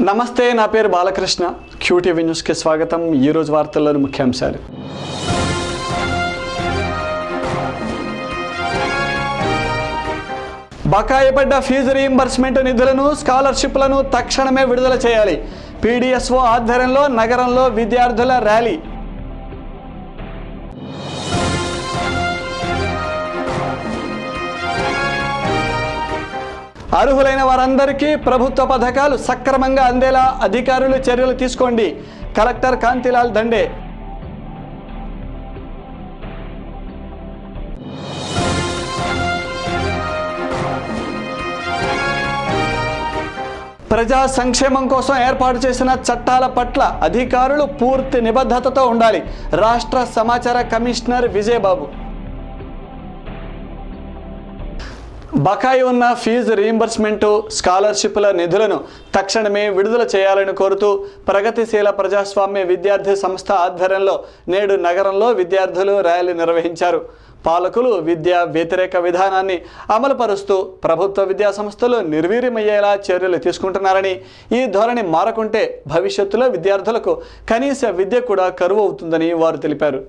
నమస్తే, నా పేరు బాలకృష్ణ. క్యూటీవీ న్యూస్కి స్వాగతం. ఈరోజు వార్తల్లోని ముఖ్యాంశాలు. బకాయి పడ్డ ఫీజు రీయింబర్స్మెంట్ నిధులను, స్కాలర్షిప్లను తక్షణమే విడుదల చేయాలి. పీడీఎస్ఓ ఆధ్వర్యంలో నగరంలో విద్యార్థుల ర్యాలీ. అర్హులైన వారందరికీ ప్రభుత్వ పథకాలు సక్రమంగా అందేలా అధికారులు చర్యలు తీసుకోండి. కలెక్టర్ కాంతిలాల్ దండే. ప్రజా సంక్షేమం కోసం ఏర్పాటు చేసిన చట్టాల పట్ల అధికారులు పూర్తి నిబద్ధతతో ఉండాలి. రాష్ట్ర సమాచార కమిషనర్ విజయబాబు. బకాయి ఉన్న ఫీజు రీయింబర్స్మెంటు, స్కాలర్షిప్ల నిధులను తక్షణమే విడుదల చేయాలని కోరుతూ ప్రగతిశీల ప్రజాస్వామ్య విద్యార్థి సంస్థ ఆధ్వర్యంలో నేడు నగరంలో విద్యార్థులు ర్యాలీ నిర్వహించారు. పాలకులు విద్యా వ్యతిరేక విధానాన్ని అమలుపరుస్తూ ప్రభుత్వ విద్యా సంస్థలు నిర్వీర్యమయ్యేలా చర్యలు తీసుకుంటున్నారని, ఈ ధోరణి మారకుంటే భవిష్యత్తులో విద్యార్థులకు కనీస విద్య కూడా కరువు అవుతుందని వారు తెలిపారు.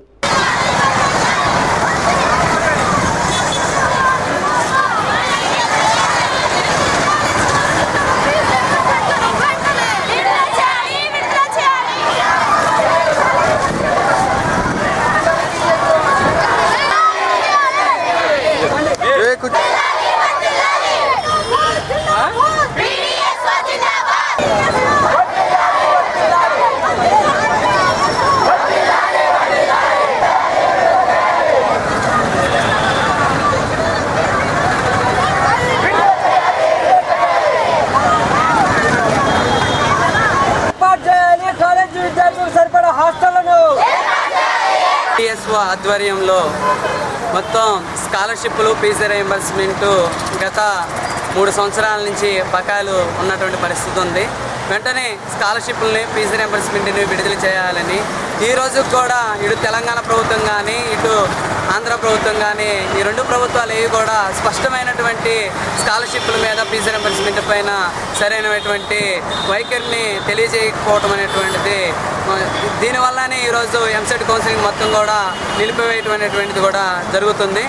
పీడీఎస్ఓ ఆధ్వర్యంలో మొత్తం స్కాలర్షిప్లు, ఫీజు రీయింబర్స్మెంటు గత 3 సంవత్సరాల నుంచి బకాయిలు ఉన్నటువంటి పరిస్థితి ఉంది. వెంటనే స్కాలర్షిప్లని, ఫీజు రీయింబర్స్మెంట్ని విడుదల చేయాలని ఈరోజు కూడా ఇటు తెలంగాణ ప్రభుత్వం కానీ, ఇటు ఆంధ్ర ప్రభుత్వం కానీ, ఈ 2 ప్రభుత్వాలు ఏవి కూడా స్పష్టమైనటువంటి స్కాలర్షిప్ల మీద, ఫీజు రీయింబర్స్మెంట్ పైన సరైనటువంటి వైఖరిని తెలియజేయకపోవడం అనేటువంటిది. దీనివల్లనే ఈరోజు ఎంసెట్ కౌన్సిలింగ్ మొత్తం కూడా నిలిపివేయటం అనేటువంటిది కూడా జరుగుతుంది.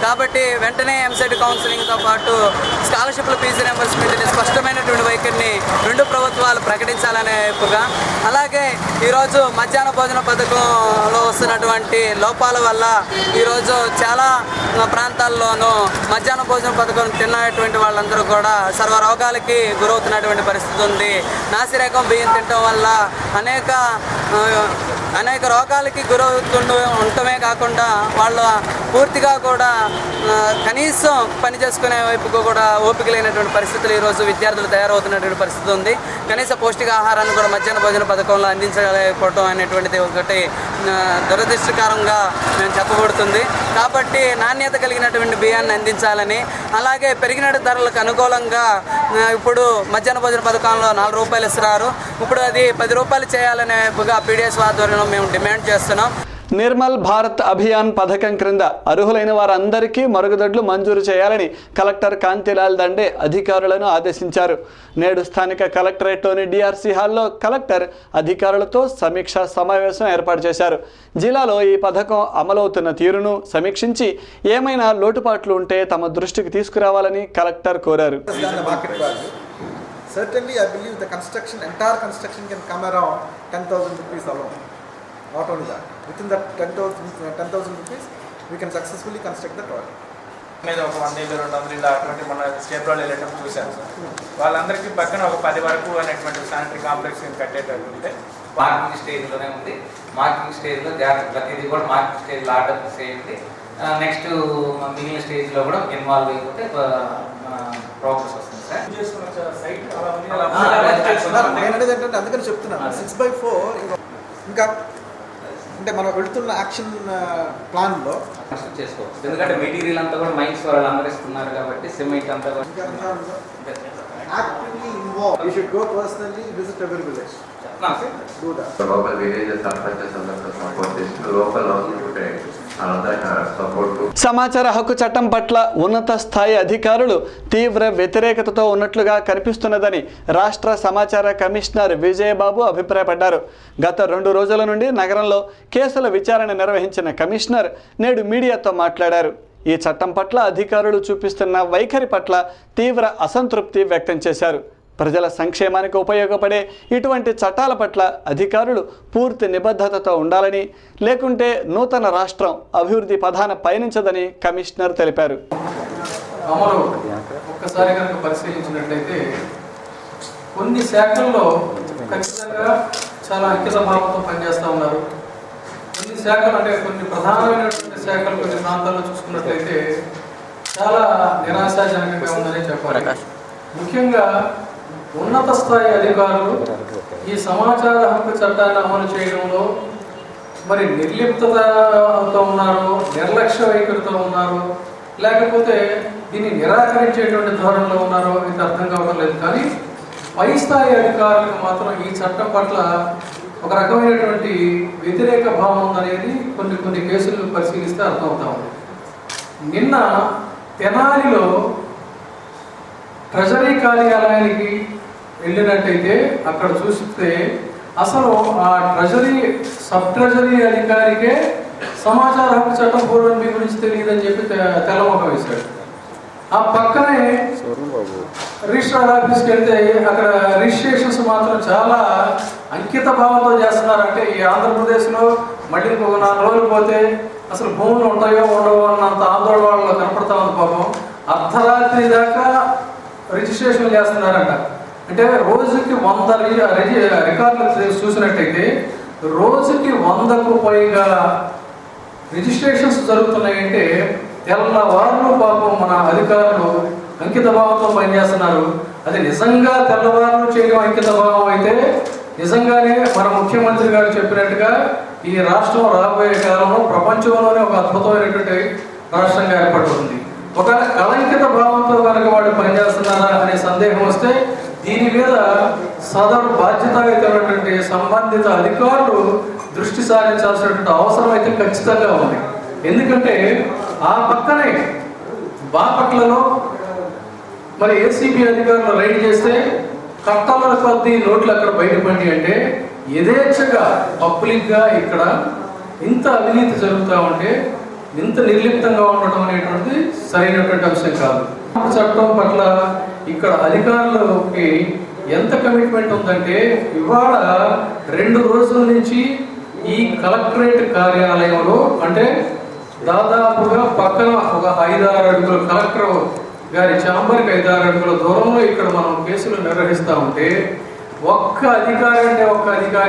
కాబట్టి వెంటనే ఎంసెట్ కౌన్సిలింగ్తో పాటు స్కాలర్షిప్ల, ఫీజు రీయింబర్స్మెంట్ని స్పష్టమైనటువంటి వైఖరిని 2 ప్రభుత్వాలు ప్రకటించాలనే వైపుగా, అలాగే ఈరోజు మధ్యాహ్న భోజన పథకంలో వస్తున్నటువంటి లోపాల వల్ల ఈరోజు చాలా ప్రాంతాల్లోనూ మధ్యాహ్న భోజన పథకం తిన్నటువంటి వాళ్ళందరూ కూడా సర్వరోగాలకి గురవుతున్నటువంటి పరిస్థితి ఉంది. నాసిరకం బియ్యం తినడం వల్ల అనేక రోగాలకి ఉండటమే కాకుండా వాళ్ళు పూర్తిగా కూడా కనీసం పని చేసుకునే వైపుకు కూడా ఓపిక లేనటువంటి పరిస్థితులు ఈరోజు విద్యార్థులు తయారవుతున్నటువంటి పరిస్థితి ఉంది. కనీస పౌష్టికాహారాన్ని కూడా మధ్యాహ్న భోజన పథకంలో అందించలేకపోవడం అనేటువంటిది ఒకటి దురదృష్టకరంగా మేము చెప్పబడుతుంది. కాబట్టి నాణ్యత కలిగినటువంటి బియ్యాన్ని అందించాలని, అలాగే పెరిగిన ధరలకు అనుకూలంగా ఇప్పుడు మధ్యాహ్న భోజన పథకంలో 4 రూపాయలు ఇస్తున్నారు, ఇప్పుడు అది 10 రూపాయలు చేయాలనే వైపుగా పీడీఎస్ ఆధ్వర్యంలో మేము డిమాండ్ చేస్తున్నాం. నిర్మల్ భారత్ అభియాన్ పథకం క్రింద అర్హులైన వారందరికీ మరుగుదొడ్లు మంజూరు చేయాలని కలెక్టర్ కాంతిలాల్ దండే అధికారులను ఆదేశించారు. నేడు స్థానిక కలెక్టరేట్లోని డిఆర్సీ హాల్లో కలెక్టర్ అధికారులతో సమీక్షా సమావేశం ఏర్పాటు చేశారు. జిల్లాలో ఈ పథకం అమలవుతున్న తీరును సమీక్షించి ఏమైనా లోటుపాట్లు ఉంటే తమ దృష్టికి తీసుకురావాలని కలెక్టర్ కోరారు. Certainly, I believe the entire construction can come around 10,000 rupees alone. Not only that, within that 10,000 rupees, we can successfully construct the toilet. మీద ఒక 100-200 ఇలా అటువంటి మన స్టేట్ వాళ్ళు వెళ్ళేటప్పుడు చూశాను సార్. వాళ్ళందరికీ పక్కన ఒక 10 వరకు అనేటువంటి శానిటరీ కాంప్లెక్స్ కట్టేటట్టు ఉంటే మార్కింగ్ స్టేజ్లోనే ఉంది. మార్కింగ్ స్టేజ్లో ప్రతిదీ కూడా మార్కింగ్ స్టేజ్లో ఆర్డర్ చేయండి. నెక్స్ట్ మిగిలిన స్టేజ్లో కూడా ఇన్వాల్వ్ అయిపోతే ప్రోగ్రెస్ వస్తుంది సార్. నేననేది ఏంటంటే అందుకని చెప్తున్నాను 6/4 ఇంకా అంటే మనం వెళుతున్న యాక్షన్ ప్లాన్లో చేసుకోవచ్చు. ఎందుకంటే మెటీరియల్ అంతా కూడా మైన్స్ వాళ్ళు అందరిస్తున్నారు కాబట్టి సిమెంట్ అంతా కూడా actively involved. You should go personally visit every village. Do that. Local villages, surpluses, and the local housing సమాచార హక్కు చట్టం పట్ల ఉన్నత స్థాయి అధికారులు తీవ్ర వ్యతిరేకతతో ఉన్నట్లుగా కనిపిస్తున్నదని రాష్ట్ర సమాచార కమిషనర్ విజయబాబు అభిప్రాయపడ్డారు. గత 2 రోజుల నుండి నగరంలో కేసుల విచారణ నిర్వహించిన కమిషనర్ నేడు మీడియాతో మాట్లాడారు. ఈ చట్టం పట్ల అధికారులు చూపిస్తున్న వైఖరి పట్ల తీవ్ర అసంతృప్తి వ్యక్తం చేశారు. ప్రజల సంక్షేమానికి ఉపయోగపడే ఇటువంటి చట్టాల పట్ల అధికారులు పూర్తి నిబద్ధతతో ఉండాలని, లేకుంటే నూతన రాష్ట్రం అభివృద్ధి పథాన పయనించదని కమిషనర్ తెలిపారు. అమలు ఒక్కసారి కనుక పరిశీలించినట్లయితే కొన్ని శాఖల్లో ఖచ్చితంగా చాలా అంకిత భావంతో పనిచేస్తూ ఉన్నారు. కొన్ని శాఖలు అంటే కొన్ని ప్రధానమైనటువంటి శాఖలు కొన్ని ప్రాంతాల్లో చూసుకున్నట్లయితే చాలా నిరాశాజనకంగా ఉందని చెప్పాలి. ముఖ్యంగా ఉన్నత స్థాయి అధికారులు ఈ సమాచార హక్కు చట్టాన్ని అమలు చేయడంలో మరి నిర్లిప్తతో ఉన్నారు, నిర్లక్ష్య వైఖరితో ఉన్నారు, లేకపోతే దీన్ని నిరాకరించేటువంటి ధోరణిలో ఉన్నారో ఇది అర్థం కావడం లేదు. కానీ పై స్థాయి అధికారులకు మాత్రం ఈ చట్టం పట్ల ఒక రకమైనటువంటి వ్యతిరేక భావం ఉందనేది కొన్ని కేసులు పరిశీలిస్తే అర్థమవుతా ఉంది. నిన్న తెనాలిలో ట్రెజరీ కార్యాలయానికి వెళ్ళినట్టయితే అక్కడ చూస్తే అసలు ఆ సబ్ ట్రెజరీ అధికారికే సమాచార హక్కు చట్టం పూర్వం గురించి తెలియదని చెప్పి తెల్లముఖం వేశాడు. ఆ పక్కనే రిజిస్ట్రార్ ఆఫీస్కి వెళ్తే అక్కడ రిజిస్ట్రేషన్స్ మాత్రం చాలా అంకిత భావంతో చేస్తున్నారు. అంటే ఈ ఆంధ్రప్రదేశ్లో మళ్ళీ ఇంకొక 4 రోజులు పోతే అసలు భూములు ఉంటాయో ఉండవో అన్నంత ఆందోళన వాళ్ళు కనపడతా ఉంది. పాపం అర్ధరాత్రి దాకా రిజిస్ట్రేషన్ చేస్తున్నారంట. అంటే రోజుకి 100 రికార్డులు చూసినట్టయితే రోజుకి 100కు పైగా రిజిస్ట్రేషన్స్ జరుగుతున్నాయంటే తెల్లవారులు పాపం మన అధికారులు అంకిత భావంతో పనిచేస్తున్నారు. అది నిజంగా తెల్లవారులు చేయడం అంకిత భావం అయితే నిజంగానే మన ముఖ్యమంత్రి గారు చెప్పినట్టుగా ఈ రాష్ట్రం రాబోయే కాలంలో ప్రపంచంలోనే ఒక అద్భుతమైనటువంటి రాష్ట్రంగా ఏర్పడుతుంది. ఒక కళంకిత భావంతో కనుక వాళ్ళు పనిచేస్తున్నారా అనే సందేహం వస్తే దీని మీద సదరు బాధ్యతాయుతమైనటువంటి సంబంధిత అధికారులు దృష్టి సారించాల్సినటువంటి అవసరం అయితే ఖచ్చితంగా ఉంది. ఎందుకంటే ఆ పక్కనే బాపట్లలో మరి ఏసీబీ అధికారులు రైడ్ చేస్తే కట్టల కొద్ది నోట్లు అక్కడ బయటపడి అంటే యథేచ్ఛగా పబ్లిక్గా ఇక్కడ ఇంత అవినీతి జరుగుతూ ఉంటే ఇంత నిర్లిప్తంగా ఉండటం అనేటువంటిది సరైనటువంటి అంశం కాదు. చట్టం పట్ల ఇక్కడ అధికారులకి ఎంత కమిట్మెంట్ ఉందంటే ఇవాళ 2 రోజుల నుంచి ఈ కలెక్టరేట్ కార్యాలయంలో అంటే దాదాపుగా పక్కన ఒక 5-6 అడుగుల కలెక్టర్ గారి ఛాంబర్కి 5-6 అడుగుల దూరంలో ఇక్కడ మనం కేసులు నిర్వహిస్తూ ఉంటే ఒక్క అధికారి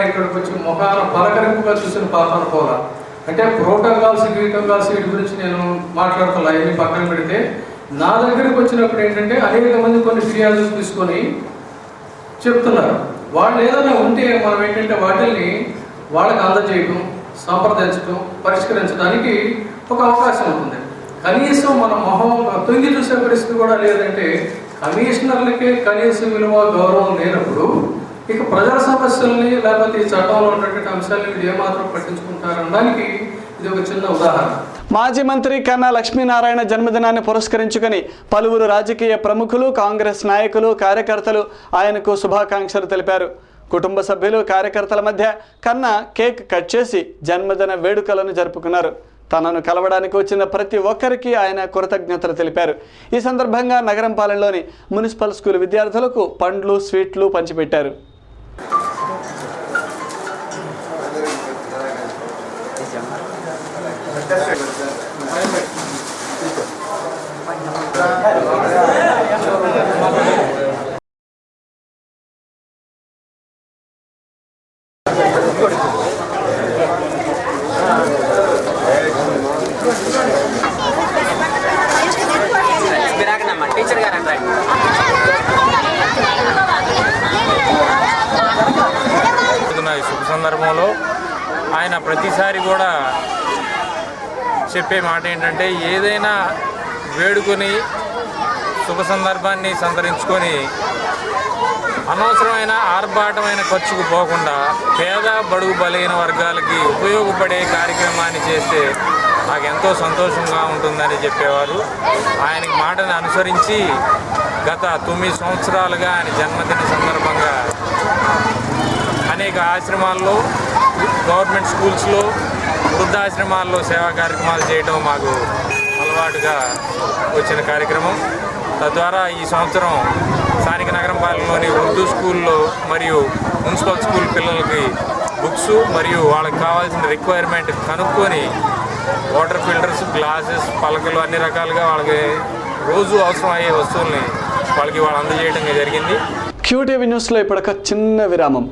ఇక్కడికి వచ్చి ముఖాన పలకరింపుగా చూసిన పాపన పోలా. అంటే ప్రోటోకాల్స్ వీటి గురించి నేను మాట్లాడుతున్నా, అవన్నీ పక్కన పెడితే నా దగ్గరికి వచ్చినప్పుడు ఏంటంటే అనేక మంది కొన్ని ఫిర్యాదులు తీసుకొని చెప్తున్నారు. వాళ్ళు ఏదైనా ఉంటే మనం ఏంటంటే వాటిల్ని వాళ్ళకి అందజేయడం, సంప్రదించడం, పరిష్కరించడానికి ఒక అవకాశం ఉంటుంది. కనీసం మన మొహం తొంగి చూసే పరిస్థితి కూడా లేదంటే కమిషనర్లకే కనీస విలువ గౌరవం లేనప్పుడు ఇక ప్రజల సమస్యల్ని లేకపోతే ఈ చట్టంలో ఉన్నటువంటి అంశాలని వీళ్ళు ఏమాత్రం పట్టించుకుంటారనడానికి ఇది ఒక చిన్న ఉదాహరణ. మాజీ మంత్రి కన్నా లక్ష్మీనారాయణ జన్మదినాన్ని పురస్కరించుకొని పలువురు రాజకీయ ప్రముఖులు, కాంగ్రెస్ నాయకులు, కార్యకర్తలు ఆయనకు శుభాకాంక్షలు తెలిపారు. కుటుంబ సభ్యులు, కార్యకర్తల మధ్య కన్నా కేక్ కట్ చేసి జన్మదిన వేడుకలను జరుపుకున్నారు. తనను కలవడానికి వచ్చిన ప్రతి ఒక్కరికి ఆయన కృతజ్ఞతలు తెలిపారు. ఈ సందర్భంగా నగరంపాలెంలోని మున్సిపల్ స్కూల్ విద్యార్థులకు పండ్లు, స్వీట్లు పంచిపెట్టారు. టీచర్ గారు అంటే ఈ శుభ సందర్భంలో ఆయన ప్రతిసారి కూడా చెప్పే మాట ఏంటంటే ఏదైనా వేడుకొని శుభ సందర్భాన్ని సంతరించుకొని అనవసరమైన ఆర్భాటమైన ఖర్చుకు పోకుండా పేద బడుగు బలైన వర్గాలకి ఉపయోగపడే కార్యక్రమాన్ని చేస్తే నాకు ఎంతో సంతోషంగా ఉంటుందని చెప్పేవారు. ఆయనకి మాటను అనుసరించి గత 9 సంవత్సరాలుగా ఆయన జన్మదిన సందర్భంగా అనేక ఆశ్రమాల్లో, గవర్నమెంట్ స్కూల్స్లో, వృద్ధాశ్రమాల్లో సేవా కార్యక్రమాలు చేయడం మాకు అలవాటుగా వచ్చిన కార్యక్రమం. తద్వారా ఈ సంవత్సరం స్థానిక నగరంపాలెంలోని ఉర్దూ స్కూల్లో మరియు మున్సిపల్ స్కూల్ పిల్లలకి బుక్స్ మరియు వాళ్ళకి కావాల్సిన రిక్వైర్మెంట్ కనుక్కొని వాటర్ ఫిల్టర్స్, గ్లాసెస్, పలకలు అన్ని రకాలుగా వాళ్ళకి రోజు అవసరం అయ్యే వస్తువుల్ని వాళ్ళకి అందజేయడం జరిగింది. QTV న్యూస్లో ఇప్పటిక చిన్న విరామం.